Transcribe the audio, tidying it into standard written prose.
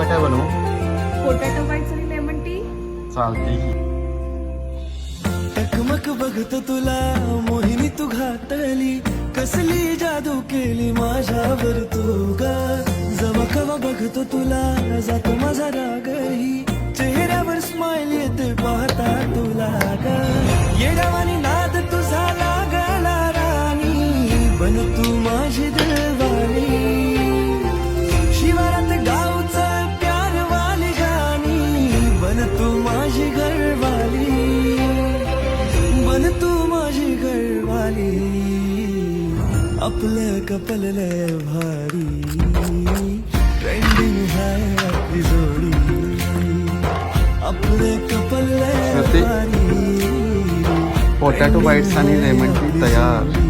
आता काय बनवू? पोटॅटो बाईट्स आणि लेमन टी. चालते. टकमक बघतो तुला मोहिनी तू घातली, कसली जादू केली माझ्यावर तू ग. जवा कवा बघतो तुला जातो माझा रागही, चेहऱ्यावर स्माइल येते पाहता तुला ग. येडावानी नाद तुझा लागला राणी, बन तू माझी दिलवाणी. शिवारात गावचं प्यारवाली गाणी, बन तू माझी घरवाली, बन तू माझी घरवाली. आपलं कपल लय भारी, ट्रेंडिंग है आपली जोडी. आपलं कपल लय भारी. पोटॅटो बाईट्स आणि लेमन टी तयार.